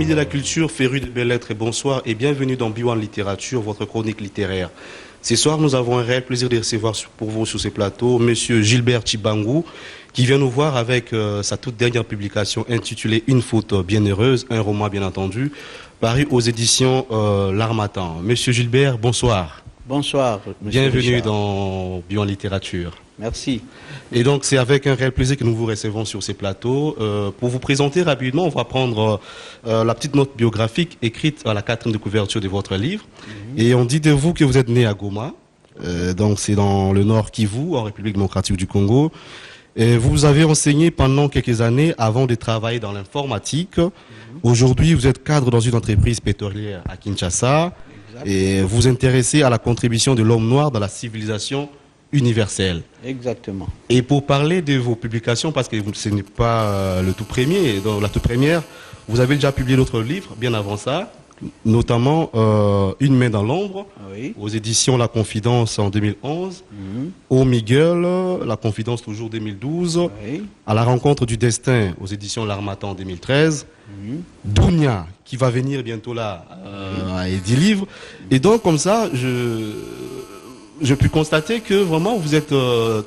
de la culture, férus de belles lettres et bonsoir et bienvenue dans B1 Littérature, votre chronique littéraire. Ce soir, nous avons un réel plaisir de recevoir pour vous sur ces plateaux Monsieur Gilbert Tshibangou, qui vient nous voir avec sa toute dernière publication intitulée Une faute bienheureuse, un roman bien entendu, paru aux éditions L'Harmattan. Monsieur Gilbert, bonsoir. Bonsoir, monsieur Bienvenue Richard. dans B1 Littérature. Merci. Et donc, c'est avec un réel plaisir que nous vous recevons sur ces plateaux. Pour vous présenter rapidement, on va prendre la petite note biographique écrite à la 4e de couverture de votre livre. Et on dit de vous que vous êtes né à Goma. Donc, c'est dans le nord Kivu, en République démocratique du Congo. Et vous avez enseigné pendant quelques années avant de travailler dans l'informatique. Aujourd'hui, vous êtes cadre dans une entreprise pétrolière à Kinshasa. Et vous intéressez à la contribution de l'homme noir dans la civilisation universelle. Exactement. Et pour parler de vos publications, parce que ce n'est pas le tout premier, dans la toute première, vous avez déjà publié d'autres livres bien avant ça, notamment Une main dans l'ombre, Oui. aux éditions La Confidence en 2011, Au Miguel, La Confidence toujours 2012, Oui. À la rencontre du destin, aux éditions L'Harmattan en 2013, Dounia, qui va venir bientôt là, à 10 livres. Et donc, comme ça, je puis constater que vraiment vous êtes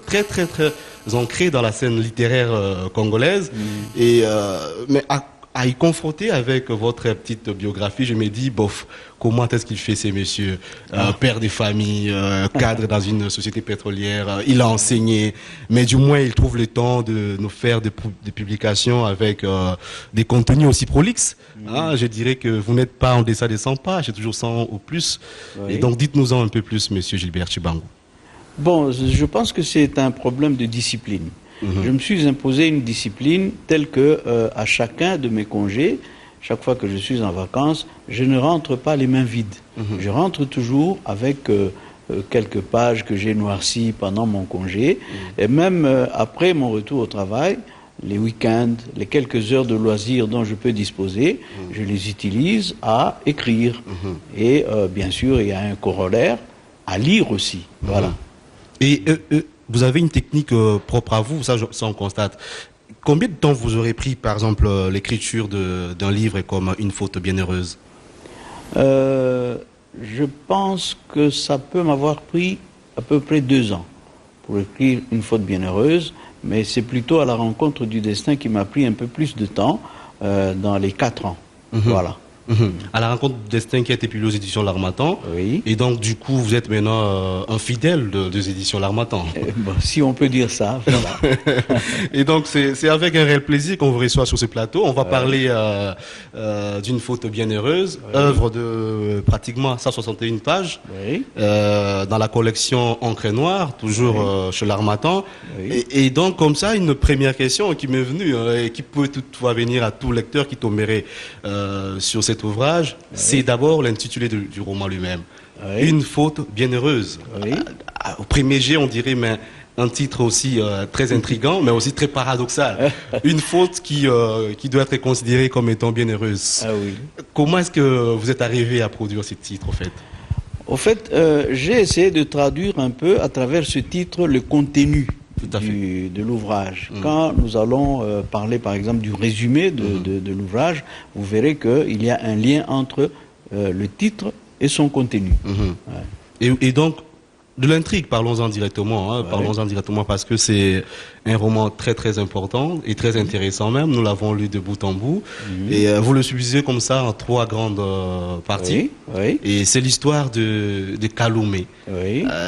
très ancré dans la scène littéraire congolaise. Et mais à y confronter avec votre petite biographie, je me dis, bof, comment est-ce qu'il fait ces messieurs, père de famille, cadre dans une société pétrolière, il a enseigné, mais du moins il trouve le temps de nous faire des publications avec des contenus aussi prolixes. Hein, je dirais que vous n'êtes pas en deçà des 100 pages, c'est toujours 100 au plus. Oui. Et donc dites-nous-en un peu plus, monsieur Gilbert Tshibangou. Bon, je pense que c'est un problème de discipline. Je me suis imposé une discipline telle que à chacun de mes congés, chaque fois que je suis en vacances, je ne rentre pas les mains vides. Je rentre toujours avec quelques pages que j'ai noircies pendant mon congé. Et même après mon retour au travail, les week-ends, les quelques heures de loisirs dont je peux disposer, je les utilise à écrire. Et bien sûr, il y a un corollaire à lire aussi. Voilà. Et vous avez une technique propre à vous, ça on constate. Combien de temps vous aurez pris, par exemple, l'écriture d'un livre comme Une faute bienheureuse? Je pense que ça peut m'avoir pris à peu près 2 ans pour écrire Une faute bienheureuse, mais c'est plutôt à la rencontre du destin qui m'a pris un peu plus de temps, dans les 4 ans. Voilà. À la rencontre du destin qui a été publié aux éditions L'Harmattan. Oui. Et donc, du coup, vous êtes maintenant un fidèle des éditions L'Harmattan. Bon, si on peut dire ça, voilà. Et donc, c'est avec un réel plaisir qu'on vous reçoit sur ce plateau. On va parler d'une faute bienheureuse, œuvre de pratiquement 161 pages, dans la collection Encre Noire, toujours chez L'Harmattan. Et donc, comme ça, une première question qui m'est venue, et qui peut toutefois venir à tout lecteur qui tomberait sur cet ouvrage, c'est d'abord l'intitulé du roman lui-même. Une faute bienheureuse. Au premier jet, on dirait, mais un titre aussi très intriguant, mais aussi très paradoxal. Une faute qui doit être considérée comme étant bienheureuse. Comment est-ce que vous êtes arrivé à produire ce titre, au fait? Au fait, j'ai essayé de traduire un peu à travers ce titre le contenu de l'ouvrage. Quand nous allons parler par exemple du résumé de l'ouvrage, vous verrez qu'il y a un lien entre le titre et son contenu. Et donc, de l'intrigue, parlons-en directement. Parlons-en directement parce que c'est un roman très important et très intéressant même. Nous l'avons lu de bout en bout. Et vous le subdivisez comme ça en 3 grandes parties. Et c'est l'histoire de Kaloumé.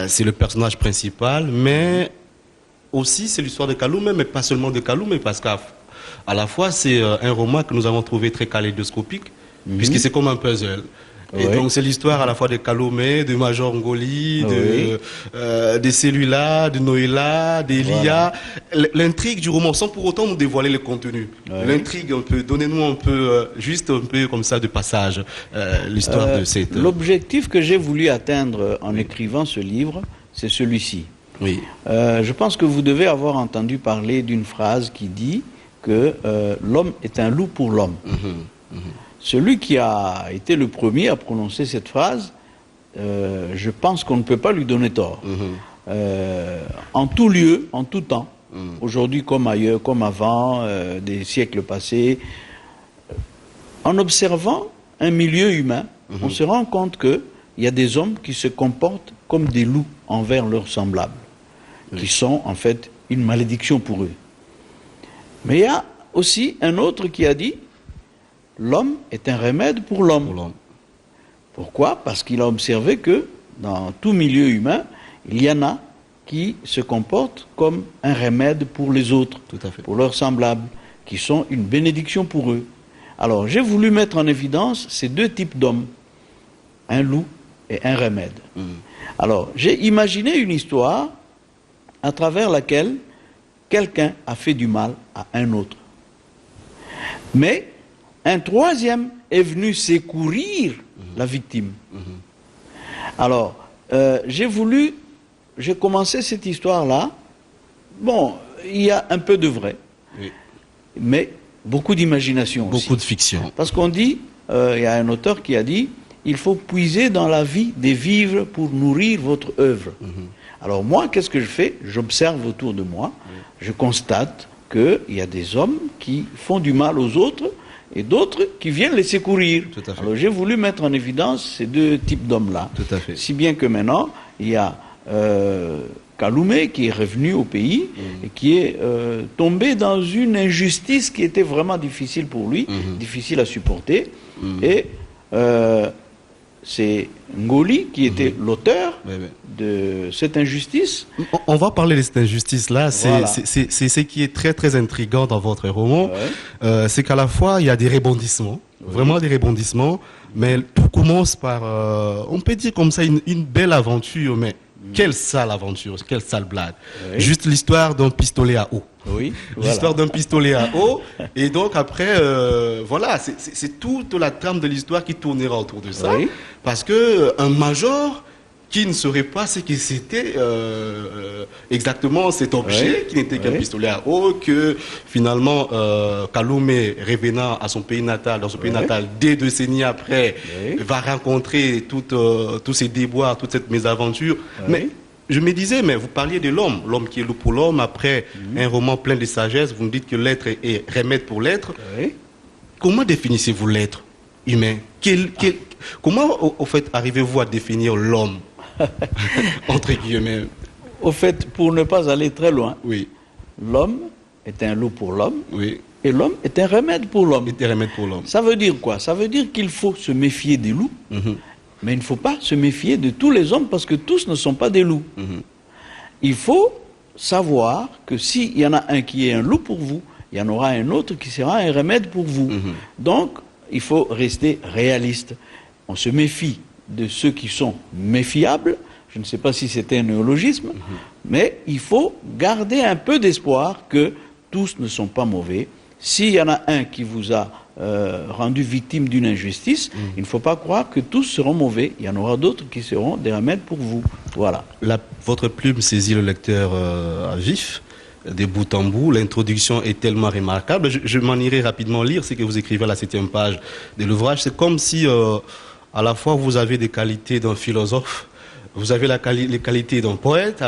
C'est le personnage principal, mais aussi c'est l'histoire de Kaloumé, mais pas seulement de Kaloumé, parce qu'à la fois c'est un roman que nous avons trouvé très kaléidoscopique, puisque c'est comme un puzzle. Et donc c'est l'histoire à la fois de Kaloumé, de Major Ngoli, de Cellula, de Noéla, d'Elia. L'intrigue du roman, sans pour autant nous dévoiler le contenu. L'intrigue un peu, donnez-nous un peu, juste un peu comme ça de passage, l'histoire de cette... L'objectif que j'ai voulu atteindre en écrivant ce livre, c'est celui-ci. Je pense que vous devez avoir entendu parler d'une phrase qui dit que l'homme est un loup pour l'homme. Celui qui a été le premier à prononcer cette phrase, je pense qu'on ne peut pas lui donner tort. En tout lieu, en tout temps, aujourd'hui comme ailleurs, comme avant, des siècles passés, En observant un milieu humain, on se rend compte qu'il y a des hommes qui se comportent comme des loups envers leurs semblables, qui sont en fait une malédiction pour eux. Mais il y a aussi un autre qui a dit « L'homme est un remède pour l'homme ». Pourquoi? Parce qu'il a observé que dans tout milieu humain, il y en a qui se comportent comme un remède pour les autres, Tout à fait. pour leurs semblables, qui sont une bénédiction pour eux. Alors, j'ai voulu mettre en évidence ces deux types d'hommes, un loup et un remède. Alors, j'ai imaginé une histoire à travers laquelle quelqu'un a fait du mal à un autre. Mais un troisième est venu secourir la victime. Alors, j'ai commencé cette histoire-là. Bon, il y a un peu de vrai, mais beaucoup d'imagination aussi. Beaucoup de fiction. Parce qu'on dit, il y a un auteur qui a dit, il faut puiser dans la vie des vivres pour nourrir votre œuvre. Alors moi, qu'est-ce que je fais? J'observe autour de moi, je constate qu'il y a des hommes qui font du mal aux autres et d'autres qui viennent les secourir. Tout à fait. Alors j'ai voulu mettre en évidence ces deux types d'hommes-là. Tout à fait. Si bien que maintenant, il y a Kaloumé qui est revenu au pays et qui est tombé dans une injustice qui était vraiment difficile pour lui, difficile à supporter. Et c'est Ngoli qui était l'auteur de cette injustice. On va parler de cette injustice-là. Voilà. C'est ce qui est très très intriguant dans votre roman. C'est qu'à la fois il y a des rebondissements, vraiment des rebondissements, mais tout commence par, on peut dire comme ça, une belle aventure, mais quelle sale aventure, quelle sale blague. Juste l'histoire d'un pistolet à eau. Oui, L'histoire d'un pistolet à eau. Et donc après, voilà, c'est toute la trame de l'histoire qui tournera autour de ça. Oui. Parce que un major qui ne saurait pas ce que c'était exactement cet objet, qui n'était qu'un pistolet à eau, que finalement Kaloumé, revenant à son pays natal, dans son pays natal, 2 décennies après, va rencontrer tous ces déboires, toute cette mésaventure. Mais je me disais, mais vous parliez de l'homme, l'homme qui est loup pour l'homme, après un roman plein de sagesse, vous me dites que l'être est remède pour l'être. Comment définissez-vous l'être humain? Comment, au fait, arrivez-vous à définir l'homme entre guillemets? Au fait, pour ne pas aller très loin, Oui, l'homme est un loup pour l'homme oui, et l'homme est un remède pour l'homme. et des remèdes pour l'homme. Ça veut dire quoi? Ça veut dire qu'il faut se méfier des loups, mais il ne faut pas se méfier de tous les hommes parce que tous ne sont pas des loups. Il faut savoir que s'il y en a un qui est un loup pour vous, il y en aura un autre qui sera un remède pour vous. Donc, il faut rester réaliste. On se méfie de ceux qui sont méfiables. Je ne sais pas si c'était un néologisme, mais il faut garder un peu d'espoir que tous ne sont pas mauvais. S'il y en a un qui vous a rendu victime d'une injustice, il ne faut pas croire que tous seront mauvais. Il y en aura d'autres qui seront des remèdes pour vous. Voilà. Votre plume saisit le lecteur à vif, de bout en bout. L'introduction est tellement remarquable. Je m'en irai rapidement lire ce que vous écrivez à la 7e page de l'ouvrage. C'est comme si, à la fois, vous avez des qualités d'un philosophe, vous avez les qualités d'un poète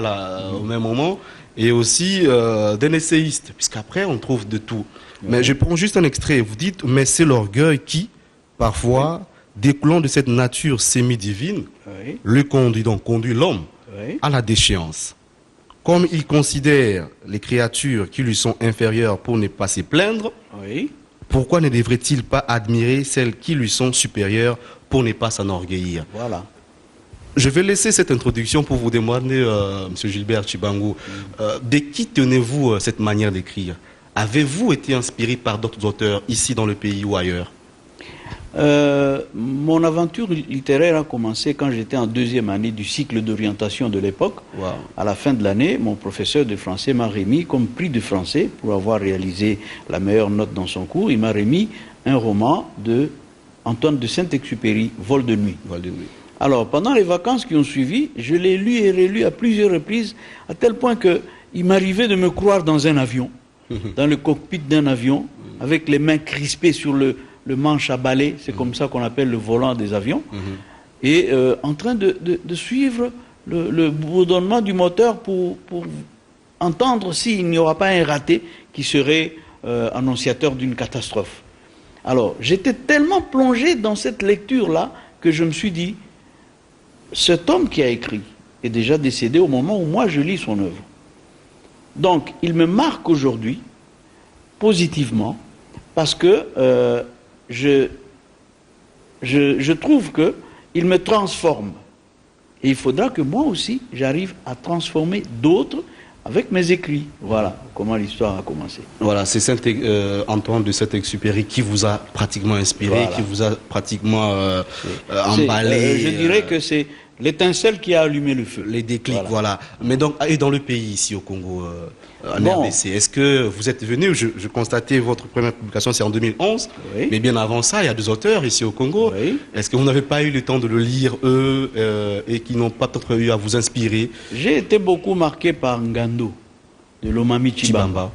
au même moment, et aussi d'un essayiste, puisqu'après, on trouve de tout. Mais je prends juste un extrait. Vous dites, mais c'est l'orgueil qui, parfois, découlant de cette nature semi-divine, le conduit l'homme à la déchéance. Comme il considère les créatures qui lui sont inférieures pour ne pas se plaindre, pourquoi ne devrait-il pas admirer celles qui lui sont supérieures pour ne pas s'enorgueillir? Voilà. Je vais laisser cette introduction pour vous demander, M. Gilbert Tshibangou, de qui tenez-vous cette manière d'écrire? Avez-vous été inspiré par d'autres auteurs ici dans le pays ou ailleurs? Mon aventure littéraire a commencé quand j'étais en 2e année du cycle d'orientation de l'époque. À la fin de l'année, mon professeur de français m'a remis comme prix de français pour avoir réalisé la meilleure note dans son cours. Il m'a remis un roman de Antoine de Saint-Exupéry, Vol de nuit. Vol de nuit. Alors, pendant les vacances qui ont suivi, je l'ai lu et relu à plusieurs reprises, à tel point qu'il m'arrivait de me croire dans un avion, dans le cockpit d'un avion, avec les mains crispées sur le manche à balai, c'est comme ça qu'on appelle le volant des avions, et en train de suivre le bourdonnement du moteur pour entendre s'il n'y aura pas un raté qui serait annonciateur d'une catastrophe. Alors, j'étais tellement plongé dans cette lecture-là que je me suis dit, cet homme qui a écrit est déjà décédé au moment où moi je lis son œuvre. Donc, il me marque aujourd'hui positivement parce que je trouve qu'il me transforme. Et il faudra que moi aussi, j'arrive à transformer d'autres avec mes écrits. Voilà comment l'histoire a commencé. Voilà, c'est Saint-Antoine de Saint-Exupéry qui vous a pratiquement inspiré, Voilà. qui vous a pratiquement emballé. Je dirais que c'est l'étincelle qui a allumé le feu. Les déclics, voilà. Mais donc, et dans le pays, ici au Congo, en RDC, est-ce que vous êtes venu, je constatais votre première publication, c'est en 2011, Oui. mais bien avant ça, il y a 2 auteurs ici au Congo. Oui. Est-ce que vous n'avez pas eu le temps de le lire, eux, et qui n'ont pas peut-être eu à vous inspirer? J'ai été beaucoup marqué par Ngando, de Lomami Chibamba.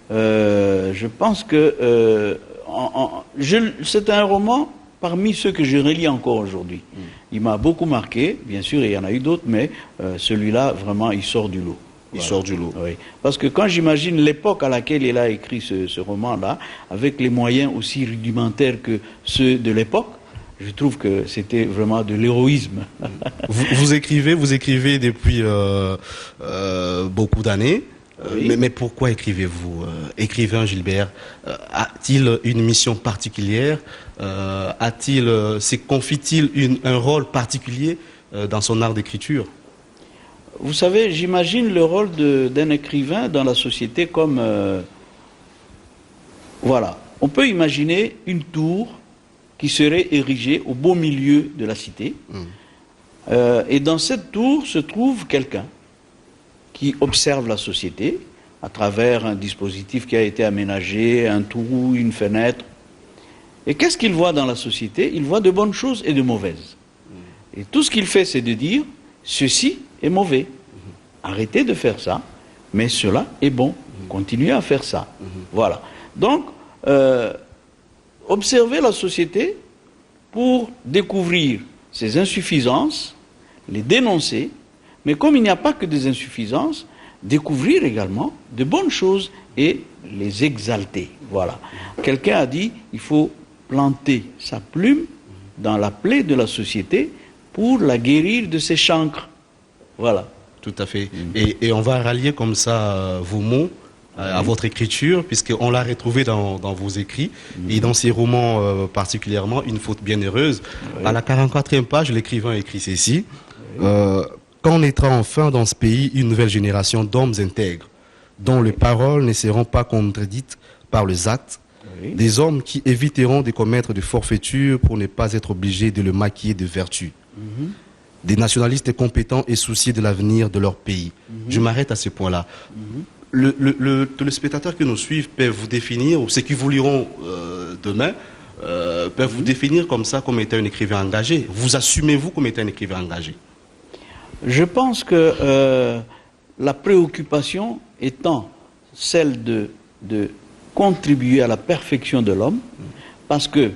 Je pense que c'est un roman parmi ceux que je relis encore aujourd'hui. Il m'a beaucoup marqué, bien sûr, il y en a eu d'autres, mais celui-là, vraiment, il sort du lot. Il sort du lot. Oui. Parce que quand j'imagine l'époque à laquelle il a écrit ce roman-là, avec les moyens aussi rudimentaires que ceux de l'époque, je trouve que c'était vraiment de l'héroïsme. Vous écrivez depuis beaucoup d'années. Oui. Mais pourquoi écrivez-vous? Écrivain Gilbert, a-t-il une mission particulière? Se confie-t-il un rôle particulier dans son art d'écriture? Vous savez, j'imagine le rôle d'un écrivain dans la société comme... voilà, on peut imaginer une tour qui serait érigée au beau milieu de la cité. Et dans cette tour se trouve quelqu'un qui observe la société à travers un dispositif qui a été aménagé, un trou, une fenêtre. Et qu'est-ce qu'il voit dans la société? Il voit de bonnes choses et de mauvaises. Et tout ce qu'il fait, c'est de dire, ceci est mauvais. Arrêtez de faire ça, mais cela est bon. Continuez à faire ça. Voilà. Donc, observer la société pour découvrir ses insuffisances, les dénoncer, mais comme il n'y a pas que des insuffisances, découvrir également de bonnes choses et les exalter. Voilà. Quelqu'un a dit, il faut planter sa plume dans la plaie de la société pour la guérir de ses chancres. Voilà. Tout à fait. Et on va rallier comme ça vos mots à votre écriture, puisqu'on l'a retrouvé dans vos écrits, et dans ces romans particulièrement, Une faute bien heureuse. À la 44e page, l'écrivain écrit ceci. Quand naîtra enfin dans ce pays une nouvelle génération d'hommes intègres, dont les paroles ne seront pas contredites par les actes, des hommes qui éviteront de commettre des forfaitures pour ne pas être obligés de le maquiller de vertu, des nationalistes compétents et soucieux de l'avenir de leur pays. Je m'arrête à ce point-là. Le téléspectateur qui nous suit peut vous définir, ou ceux qui vous liront demain, peuvent vous définir comme ça, comme étant un écrivain engagé. Vous assumez-vous comme étant un écrivain engagé? Je pense que la préoccupation étant celle de contribuer à la perfection de l'homme, parce que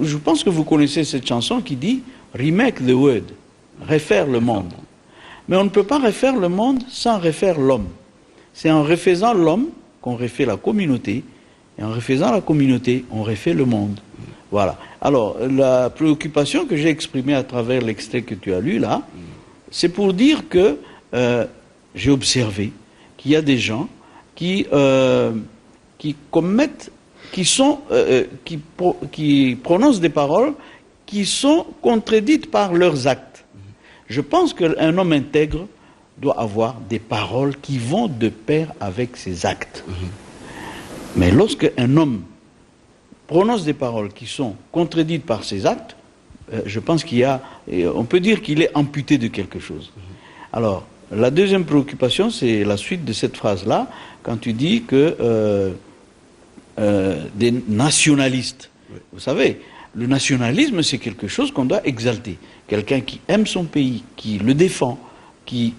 je pense que vous connaissez cette chanson qui dit « Remake the world », refaire le monde. Mais on ne peut pas refaire le monde sans refaire l'homme. C'est en refaisant l'homme qu'on refait la communauté, et en refaisant la communauté, on refait le monde. Voilà. Alors, la préoccupation que j'ai exprimée à travers l'extrait que tu as lu là, c'est pour dire que j'ai observé qu'il y a des gens qui commettent, qui prononcent des paroles qui sont contredites par leurs actes. Je pense qu'un homme intègre doit avoir des paroles qui vont de pair avec ses actes. Mais lorsque un homme prononce des paroles qui sont contredites par ses actes, je pense on peut dire qu'il est amputé de quelque chose. Alors, la deuxième préoccupation, c'est la suite de cette phrase-là, quand tu dis que des nationalistes, vous savez, le nationalisme, c'est quelque chose qu'on doit exalter. Quelqu'un qui aime son pays, qui le défend, qui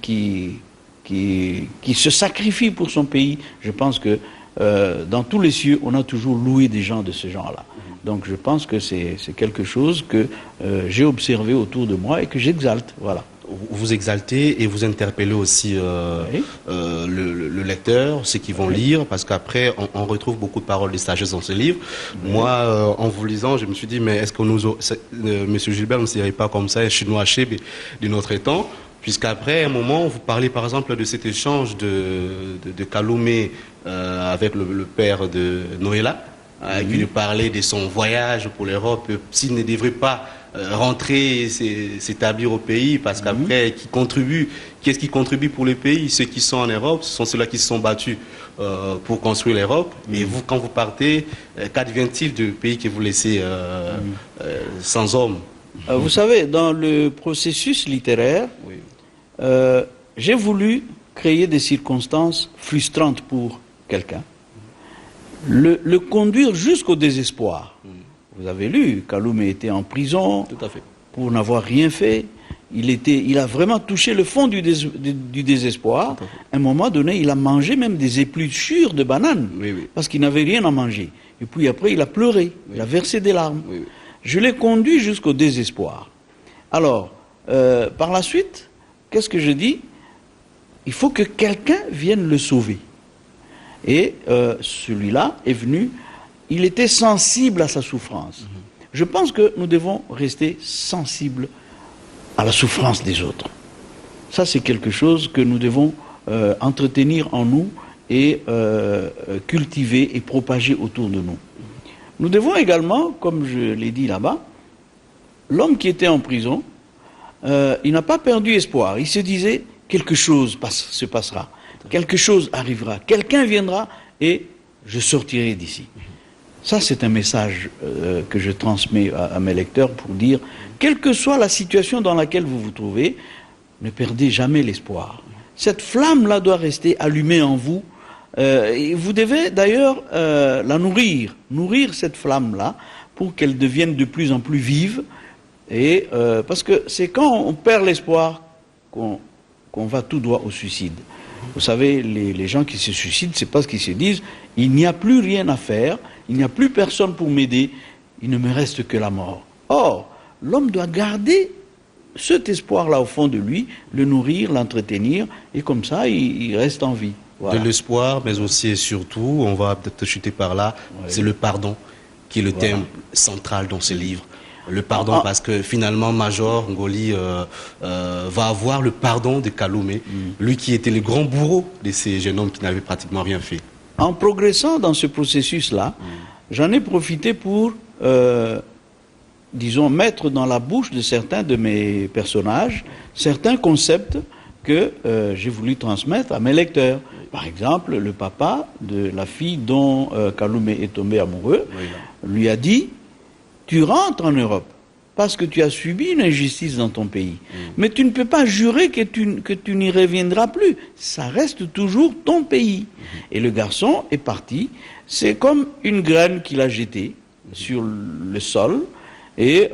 se sacrifie pour son pays. Je pense que dans tous les cieux, on a toujours loué des gens de ce genre-là. Donc je pense que c'est quelque chose que j'ai observé autour de moi et que j'exalte. Voilà. Vous exaltez et vous interpellez aussi le le lecteur, ceux qui vont lire, parce qu'après, on retrouve beaucoup de paroles de sagesse dans ce livre. Moi, en vous lisant, je me suis dit, mais est-ce que Monsieur Gilbert ne serait pas comme ça, un chinois chébé de notre temps? Puisqu'après, à un moment, vous parlez par exemple de cet échange de Kaloumé avec le père de Noëlla, qui lui parlait de son voyage pour l'Europe, s'il ne devrait pas rentrer, s'établir au pays, parce qu'après, qu'est-ce qui contribue pour le pays? Ceux qui sont en Europe, ce sont ceux-là qui se sont battus pour construire l'Europe. Et vous, quand vous partez, qu'advient-il du pays que vous laissez sans hommes? Vous savez, dans le processus littéraire, j'ai voulu créer des circonstances frustrantes pour quelqu'un, le conduire jusqu'au désespoir. Vous avez lu, Kaloumé était en prison. Tout à fait. Pour n'avoir rien fait. Il a vraiment touché le fond du désespoir. À un moment donné, il a mangé même des épluchures de bananes, parce qu'il n'avait rien à manger. Et puis après, il a pleuré, il a versé des larmes. Je l'ai conduit jusqu'au désespoir. Alors, par la suite, qu'est-ce que je dis? Il faut que quelqu'un vienne le sauver. Et celui-là est venu, il était sensible à sa souffrance. Je pense que nous devons rester sensibles à la souffrance des autres. Ça, c'est quelque chose que nous devons entretenir en nous et cultiver et propager autour de nous. Nous devons également, comme je l'ai dit là-bas, l'homme qui était en prison, il n'a pas perdu espoir. Il se disait, quelque chose se passera, quelque chose arrivera, quelqu'un viendra et je sortirai d'ici. Ça, c'est un message que je transmets à mes lecteurs pour dire, quelle que soit la situation dans laquelle vous vous trouvez, ne perdez jamais l'espoir. Cette flamme-là doit rester allumée en vous. Et vous devez d'ailleurs la nourrir cette flamme-là pour qu'elle devienne de plus en plus vive. Et, parce que c'est quand on perd l'espoir qu'on va tout droit au suicide. Vous savez, les gens qui se suicident, c'est parce qu'ils se disent, il n'y a plus rien à faire, il n'y a plus personne pour m'aider, il ne me reste que la mort. Or, l'homme doit garder cet espoir-là au fond de lui, le nourrir, l'entretenir, et comme ça, il reste en vie. Voilà. De l'espoir, mais aussi et surtout, on va peut-être chuter par là, c'est le pardon qui est le thème central dans ce livre. Le pardon, parce que finalement, Major Ngoli va avoir le pardon de Kaloumé, lui qui était le grand bourreau de ces jeunes hommes qui n'avaient pratiquement rien fait. En progressant dans ce processus-là, j'en ai profité pour, disons, mettre dans la bouche de certains de mes personnages certains concepts que j'ai voulu transmettre à mes lecteurs. Par exemple, le papa de la fille dont Kaloumé est tombé amoureux lui a dit: tu rentres en Europe parce que tu as subi une injustice dans ton pays. Mais tu ne peux pas jurer que tu n'y reviendras plus. Ça reste toujours ton pays. Et le garçon est parti. C'est comme une graine qu'il a jetée sur le sol et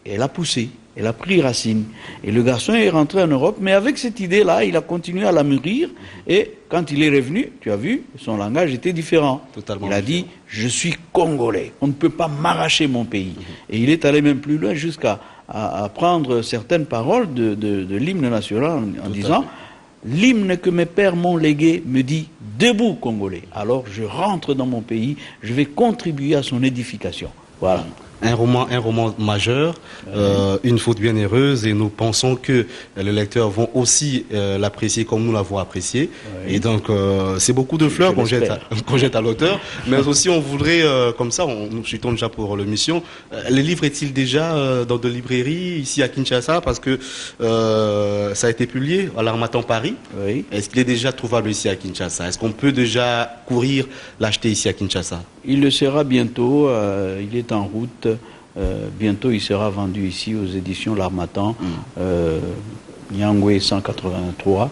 elle a poussé. Elle a pris racine. Et le garçon est rentré en Europe, mais avec cette idée-là, il a continué à la mûrir. Et quand il est revenu, tu as vu, son langage était différent. Totalement il a dit, je suis congolais, on ne peut pas m'arracher mon pays. Et il est allé même plus loin jusqu'à prendre certaines paroles de l'hymne national en disant, l'hymne que mes pères m'ont légué me dit, debout Congolais. Alors je rentre dans mon pays, je vais contribuer à son édification. Voilà. Un roman majeur, une faute bien heureuse, et nous pensons que les lecteurs vont aussi l'apprécier comme nous l'avons apprécié. Et donc, c'est beaucoup de fleurs qu'on jette à l'auteur, mais aussi on voudrait, comme ça, nous chutons déjà pour l'émission, le livre est-il déjà dans de librairies ici à Kinshasa, parce que ça a été publié à l'Harmattan Paris. Est-ce qu'il est déjà trouvable ici à Kinshasa? Est-ce qu'on peut déjà courir l'acheter ici à Kinshasa? Il le sera bientôt, il est en route. Bientôt, il sera vendu ici aux éditions L'Harmattan, Nyangwe 183,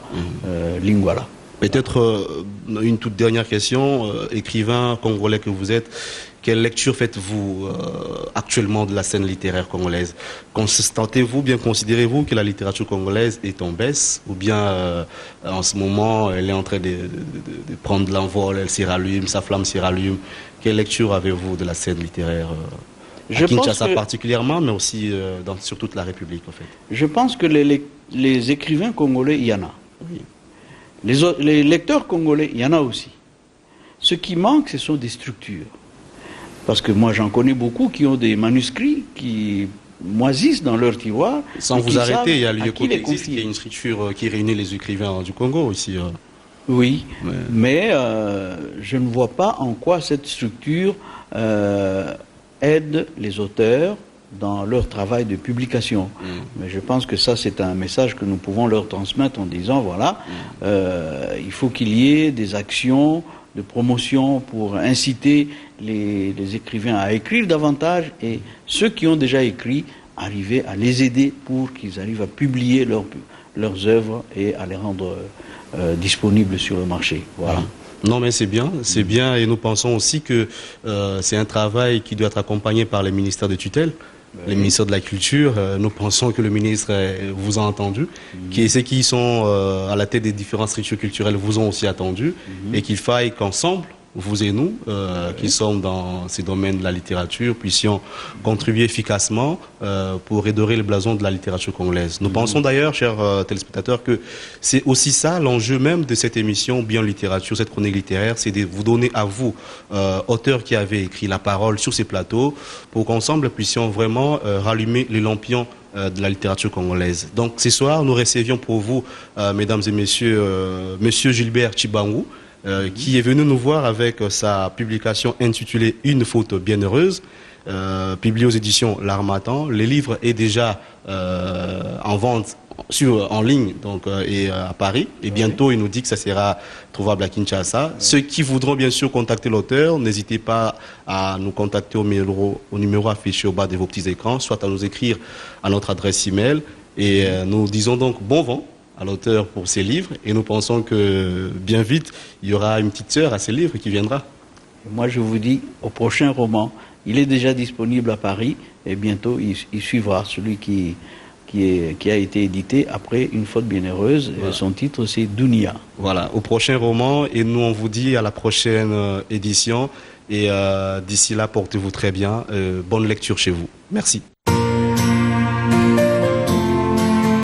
Lingwala. Peut-être une toute dernière question, écrivain congolais que vous êtes, quelle lecture faites-vous actuellement de la scène littéraire congolaise? Constatez-vous, bien considérez-vous que la littérature congolaise est en baisse, ou bien en ce moment elle est en train de prendre l'envol, elle s'y rallume, sa flamme s'y rallume? Quelle lecture avez-vous de la scène littéraire à Kinshasa particulièrement, mais aussi sur toute la République en fait? Je pense que les écrivains congolais, il y en a. Les lecteurs congolais, il y en a aussi. Ce qui manque, ce sont des structures. Parce que moi, j'en connais beaucoup qui ont des manuscrits qui moisissent dans leur tiroir. Sans vous arrêter, il y a l'UECO qui existe, qui est une structure qui réunit les écrivains du Congo ici. Oui, mais je ne vois pas en quoi cette structure aide les auteurs dans leur travail de publication. Mais je pense que ça, c'est un message que nous pouvons leur transmettre en disant, voilà, il faut qu'il y ait des actions de promotion pour inciter les écrivains à écrire davantage et ceux qui ont déjà écrit, arriver à les aider pour qu'ils arrivent à publier leurs œuvres et à les rendre disponibles sur le marché. Voilà. Non, mais c'est bien, et nous pensons aussi que c'est un travail qui doit être accompagné par les ministères de tutelle. Les ministères de la Culture, nous pensons que le ministre vous a entendu, ceux qui sont à la tête des différentes structures culturelles vous ont aussi attendu, et qu'il faille qu'ensemble, vous et nous, qui sommes dans ces domaines de la littérature, puissions contribuer efficacement pour redorer le blason de la littérature congolaise. Nous pensons d'ailleurs, chers téléspectateurs, que c'est aussi ça l'enjeu même de cette émission Bien Littérature, cette chronique littéraire, c'est de vous donner à vous, auteurs qui avez écrit la parole sur ces plateaux, pour qu'ensemble puissions vraiment rallumer les lampions de la littérature congolaise. Donc ce soir, nous recevions pour vous, mesdames et messieurs, monsieur Gilbert Tshibangou, qui est venu nous voir avec sa publication intitulée Une faute bienheureuse, publiée aux éditions L'Harmattan. Le livre est déjà en vente en ligne donc, et à Paris. Et bientôt, il nous dit que ça sera trouvable à Kinshasa. Ceux qui voudront bien sûr contacter l'auteur, n'hésitez pas à nous contacter au numéro affiché au bas de vos petits écrans, soit à nous écrire à notre adresse email. Et nous disons donc bon vent à l'auteur pour ses livres et nous pensons que bien vite, il y aura une petite sœur à ces livres qui viendra. Moi, je vous dis, au prochain roman, il est déjà disponible à Paris et bientôt, il suivra celui qui a été édité après Une faute bienheureuse. Voilà. Son titre, c'est Dunia. Voilà, au prochain roman et nous, on vous dit à la prochaine édition et d'ici là, portez-vous très bien. Bonne lecture chez vous. Merci.